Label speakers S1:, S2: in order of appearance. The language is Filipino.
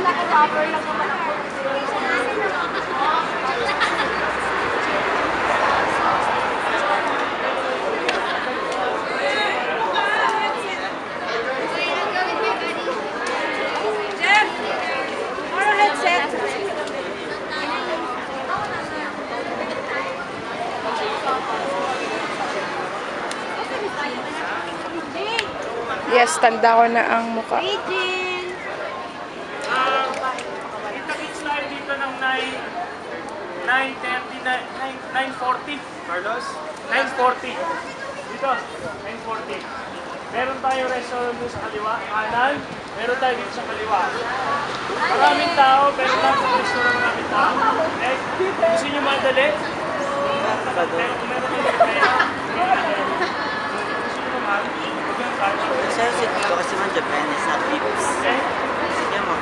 S1: naka-cover lang naman ako.
S2: Yes, tanda ko na ang mukha.
S3: Kita-kits tayo dito ng 9:40. Carlos? 9:40. Dito, 9:40. Meron tayong restaurant doon sa kaliwa, kanan. Meron tayo dito sa kaliwa. Maraming tao, pero lang sa restaurant maraming tao. Eh, gusto nyo madali? Pero kung meron kayo kaya, gusto nyo naman, huwag yung kaya.
S4: Sir, dito kasi man Japan is not tips.
S3: Okay?
S4: Sige mo.